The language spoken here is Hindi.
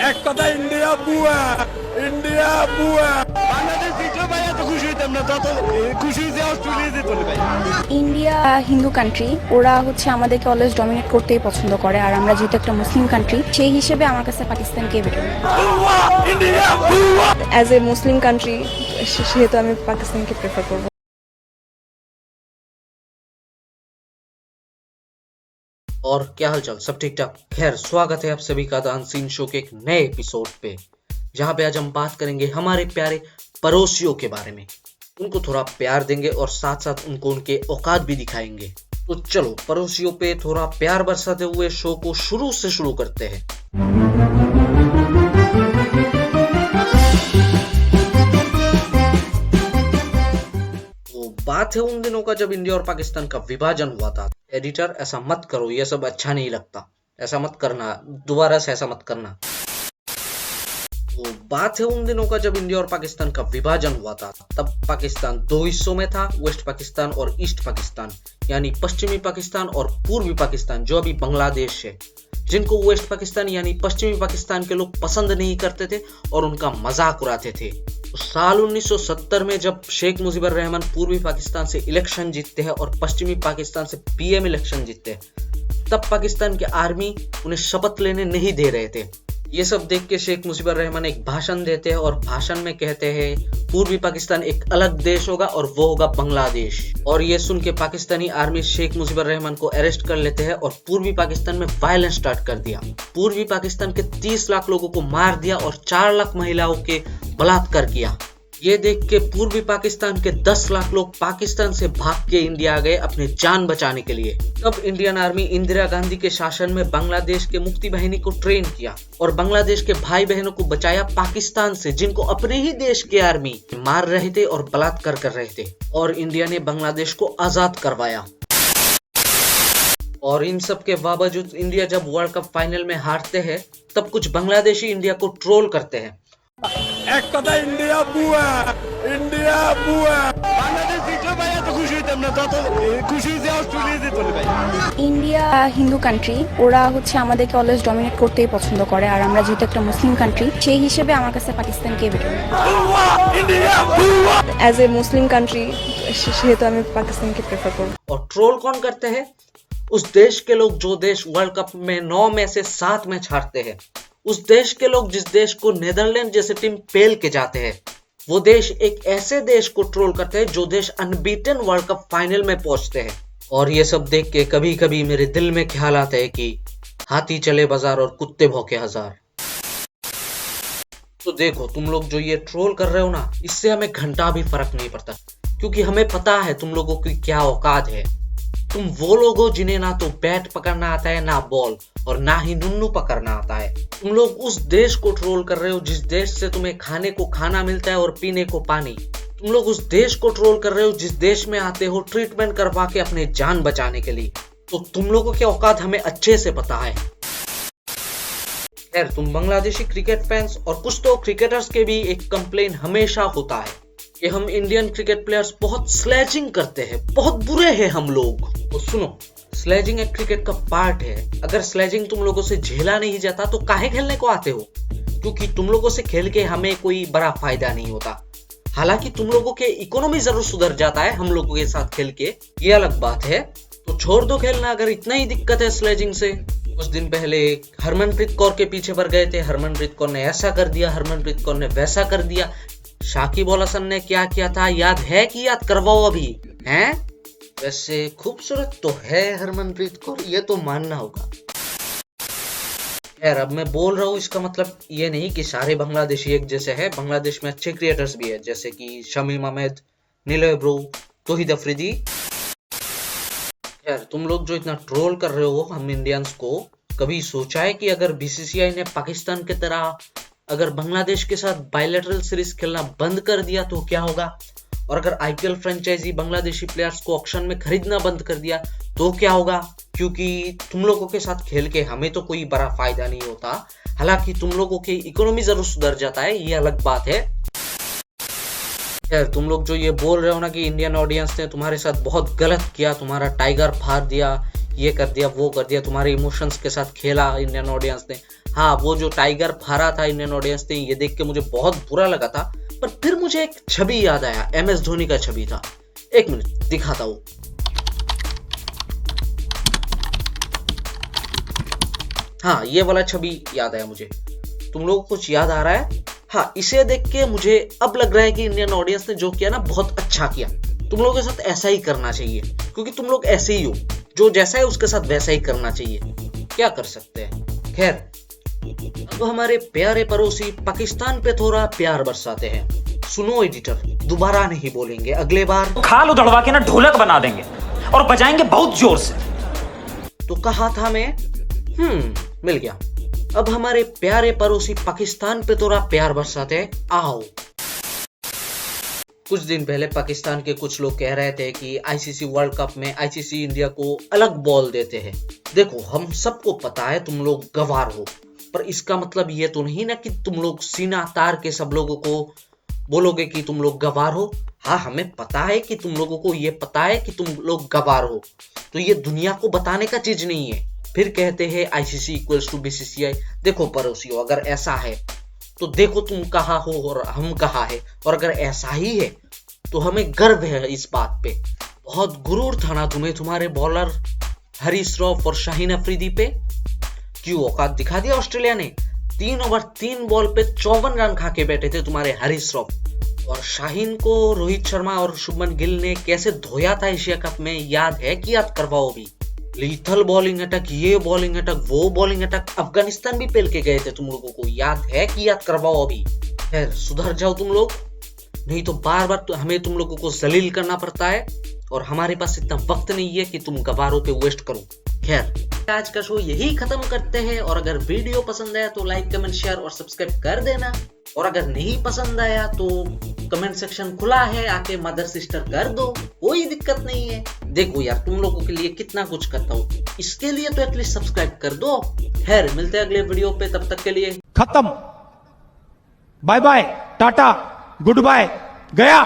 এক কথা ইন্ডিয়া বুয়া ইন্ডিয়া বুয়া বাংলাদেশ জিতলেও ভাই এত খুশি হইতাম না, তত খুশি হয়েছে অস্ট্রেলিয়া জিতলে ভাই। ইন্ডিয়া হিন্দু কান্ট্রি, ওরা হচ্ছে আমাদেরকে অলওয়েজ ডমিনেট করতেই পছন্দ করে, আর আমরা যেহেতু একটা মুসলিম কান্ট্রি সেই হিসেবে আমার কাছে পাকিস্তানকে বেটার। ইন্ডিয়া বুয়া অ্যাজ এ মুসলিম কান্ট্রি সেহেতু আমি পাকিস্তানকে প্রেফার করব। और क्या हालचाल, सब ठीक ठाक। खैर, स्वागत है आप सभी का द अनसीन शो के एक नए एपिसोड पे, जहां पे आज हम बात करेंगे हमारे प्यारे पड़ोसियों के बारे में। उनको थोड़ा प्यार देंगे और साथ साथ उनको उनके औकात भी दिखाएंगे। तो चलो पड़ोसियों पे थोड़ा प्यार बरसाते हुए शो को शुरू से शुरू करते हैं। बात है उन दिनों का जब इंडिया और पाकिस्तान का विभाजन हुआ था। एडिटर, ऐसा मत करो, ये सब अच्छा नहीं लगता, ऐसा मत करना, दोबारा से ऐसा मत करना। तो बात है उन दिनों का जब इंडिया और पाकिस्तान का विभाजन हुआ था। तब पाकिस्तान दो हिस्सों में था, वेस्ट पाकिस्तान और ईस्ट पाकिस्तान, यानी पश्चिमी पाकिस्तान और पूर्वी पाकिस्तान, जो अभी बांग्लादेश है, जिनको वेस्ट पाकिस्तान यानी पश्चिमी पाकिस्तान के लोग पसंद नहीं करते थे और उनका मजाक उड़ाते थे। तो साल 1970 में जब शेख मुजीबुर रहमान पूर्वी पाकिस्तान से इलेक्शन जीतते हैं और पश्चिमी पाकिस्तान से पीएम इलेक्शन जीतते हैं, तब पाकिस्तान के आर्मी उन्हें शपथ लेने नहीं दे रहे थे। ये सब देख के शेख मुजीबुर रहमान एक भाषण देते हैं और भाषण में कहते हैं पूर्वी पाकिस्तान एक अलग देश होगा और वो होगा बांग्लादेश। और ये सुन के पाकिस्तानी आर्मी शेख मुजीबुर रहमान को अरेस्ट कर लेते हैं और पूर्वी पाकिस्तान में वायलेंस स्टार्ट कर दिया। पूर्वी पाकिस्तान के 30 लाख लोगों को मार दिया और 4 लाख महिलाओं के बलात्कार किया। ये देख के पूर्वी पाकिस्तान के 10 लाख लोग पाकिस्तान से भाग के इंडिया आ गए अपने जान बचाने के लिए। तब इंडियन आर्मी इंदिरा गांधी के शासन में बांग्लादेश के मुक्ति बाहिनी को ट्रेन किया और बांग्लादेश के भाई बहनों को बचाया पाकिस्तान से, जिनको अपने ही देश के आर्मी मार रहे थे और बलात्कार कर रहे थे। और इंडिया ने बांग्लादेश को आजाद करवाया। और इन सब के बावजूद इंडिया जब वर्ल्ड कप फाइनल में हारते हैं, तब कुछ बांग्लादेशी इंडिया को ट्रोल करते हैं। এক কথা ইন্ডিয়া বুয়া ইন্ডিয়া বুয়া বাংলাদেশ জিতলেও ভাই এত খুশি হইতাম না, তত খুশি হয়েছে অস্ট্রেলিয়া জিতলে ভাই। ইন্ডিয়া হিন্দু কান্ট্রি, ওরা হচ্ছে আমাদেরকে অলওয়েজ ডমিনেট করতেই পছন্দ করে, আর আমরা যেহেতু একটা মুসলিম কান্ট্রি সেই হিসেবে আমার কাছে পাকিস্তানকে বেটার। ইন্ডিয়া বুয়া অ্যাজ এ মুসলিম কান্ট্রি সেহেতু আমি পাকিস্তানকে প্রেফার করব। और ट्रोल कौन करते हैं? उस देश के लोग जो देश वर्ल्ड कप में 9 में से 7 मैच हारते हैं, उस देश के लोग जिस देश को नीदरलैंड जैसे टीम पेल के जाते हैं, वो देश एक ऐसे देश को ट्रोल करते हैं जो देश अनबीटन वर्ल्ड कप फाइनल में पहुंचते हैं। और ये सब देख के कभी कभी मेरे दिल में ख्याल आता है कि हाथी चले बाजार और कुत्ते भौंके हजार। तो देखो, तुम लोग जो ये ट्रोल कर रहे हो ना, इससे हमें घंटा भी फर्क नहीं पड़ता, क्योंकि हमें पता है तुम लोगों की क्या औकात है। तुम वो लोग हो जिन्हें ना तो बैट पकड़ना आता है, ना बॉल, और ना ही नुन्नू पकड़ना आता है। तुम लोग उस देश को ट्रोल कर रहे हो जिस देश से तुम्हें खाने को खाना मिलता है और पीने को पानी। तुम लोग उस देश को ट्रोल कर रहे हो जिस देश में आते हो ट्रीटमेंट करवा के अपने जान बचाने के लिए। तो तुम लोगों की औकात हमें अच्छे से पता है। खैर, तुम बांग्लादेशी क्रिकेट फैंस और कुछ तो क्रिकेटर्स के भी एक कंप्लेन हमेशा होता है कि हम इंडियन क्रिकेट प्लेयर्स बहुत स्लेजिंग करते हैं, बहुत बुरे हैं हम लोग। तो सुनो, स्लेजिंग एक क्रिकेट का पार्ट है। अगर स्लेजिंग तुम लोगों से झेला नहीं जाता तो काहे खेलने को आते हो? क्योंकि तुम लोगों से खेल के हमें कोई बड़ा फायदा नहीं होता। हालांकि तुम लोगों के इकोनॉमी जरूर सुधर जाता है हम लोगों के साथ खेल के, ये अलग बात है। तो छोड़ दो खेलना अगर इतना ही दिक्कत है स्लेजिंग से। कुछ दिन पहले हरमनप्रीत कौर के पीछे पड़ गए थे, हरमनप्रीत कौर ने ऐसा कर दिया, हरमनप्रीत कौर ने वैसा कर दिया। शाकिब अल हसन ने क्या किया था याद है कि याद करवाओ अभी हैं? वैसे खूबसूरत तो है हरमनप्रीत कौर, ये तो मानना होगा। यार, अब मैं बोल रहा हूँ इसका मतलब ये नहीं कि सारे बांग्लादेशी एक जैसे हैं। बांग्लादेश में अच्छे क्रिएटर्स भी है, जैसे कि शमीम अहमद, निलय ब्रो, तौहीद अफरीदी। यार, तुम लोग जो इतना ट्रोल कर रहे हो हम इंडियंस को, कभी सोचा है कि अगर बीसीसीआई ने पाकिस्तान की तरह अगर बांग्लादेश के साथ बायलैटरल सीरीज खेलना बंद कर दिया तो क्या होगा? और अगर आईपीएल फ्रेंचाइजी बांग्लादेशी प्लेयर्स को ऑक्शन में खरीदना बंद कर दिया तो क्या होगा? क्योंकि तुम लोगों के साथ खेल के हमें तो कोई बड़ा फायदा नहीं होता। हालांकि तुम लोगों की इकोनॉमी जरूर सुधर जाता है, ये अलग बात है। यार, तुम लोग जो ये बोल रहे हो ना कि इंडियन ऑडियंस ने तुम्हारे साथ बहुत गलत किया, तुम्हारा टाइगर फाड़ दिया, ये कर दिया वो कर दिया, तुम्हारे इमोशंस के साथ खेला इंडियन ऑडियंस ने। हाँ, वो जो टाइगर फाड़ा था इंडियन ऑडियंस ने, ये देख के मुझे बहुत बुरा लगा था। पर फिर मुझे एक छवि याद आया, MS धोनी का छवि था। एक मिनट दिखाता हूँ। हाँ, ये वाला छवि याद आया मुझे। तुम लोगों को कुछ याद आ रहा है? हाँ, इसे देख के मुझे अब लग रहा है कि इंडियन ऑडियंस ने जो किया ना, बहुत अच्छा किया। तुम लोगों के साथ ऐसा ही करना चाहिए, क्योंकि तुम लोग ऐसे ही हो, जो जैसा है उसके साथ वैसा ही करना चाहिए। क्या कर सकते हैं। खैर, अब हमारे प्यारे पड़ोसी पाकिस्तान पे थोड़ा प्यार बरसाते हैं। सुनो एडिटर, दोबारा नहीं बोलेंगे, अगले बार खाल उधड़वा के ना ढोलक बना देंगे और बजाएंगे बहुत जोर से। तो कहा था मैं, मिल गया। अब हमारे प्यारे पड़ोसी पाकिस्तान पे थोड़ा प्यार बरसाते हैं। आओ। कुछ दिन पहले पाकिस्तान के कुछ लोग कह रहे थे कि ICC वर्ल्ड कप में ICC इंडिया को अलग बॉल देते हैं। देखो, हम सबको पता है तुम लोग गवार हो, पर इसका मतलब ये तो नहीं ना कि तुम लोग सीना तार के सब लोगों को बोलोगे कि तुम लोग गवार हो। हाँ, हमें पता है कि तुम लोगों को ये पता है कि तुम लोग गवार हो, तो ये दुनिया को बताने का चीज नहीं है। फिर कहते हैं ICC इक्वल्स टू BCCI। देखो पड़ोसियों, अगर ऐसा है तो देखो तुम कहाँ हो और हम कहाँ है, और अगर ऐसा ही है तो हमें गर्व है इस बात पे। बहुत गुरूर था ना तुम्हें तुम्हारे बॉलर हरीश रॉफ और शाहीन अफरीदी पे। क्यों औकात दिखा दिया ऑस्ट्रेलिया ने। 3 ओवर 3 बॉल पे 54 रन खा के बैठे थे तुम्हारे हरीश रॉफ, और शाहीन को रोहित शर्मा और शुभमन गिल ने कैसे धोया था एशिया कप में, याद है कि याद करवाओ भी। लीथल बॉलिंग अटैक, ये बॉलिंग अटैक, वो बॉलिंग अटैक, अफगानिस्तान भी पेल के गए थे तुम लोगों को, याद है कि याद करवाओ अभी। खैर, सुधर जाओ तुम लोग, नहीं तो बार बार तो हमें तुम लोगों को जलील करना पड़ता है, और हमारे पास इतना वक्त नहीं है कि तुम गवारों पे वेस्ट करो। खैर, आज का शो यही खत्म करते हैं, और अगर वीडियो पसंद आया तो लाइक कमेंट शेयर और सब्सक्राइब कर देना, और अगर नहीं पसंद आया तो कमेंट सेक्शन खुला है, आके मदर सिस्टर कर दो, कोई दिक्कत नहीं है। देखो यार, तुम लोगों के लिए कितना कुछ करता हूँ, इसके लिए तो एटलीस्ट सब्सक्राइब कर दो। खैर, मिलते हैं अगले वीडियो पे, तब तक के लिए खत्म। Bye bye, ta-ta, goodbye, गया।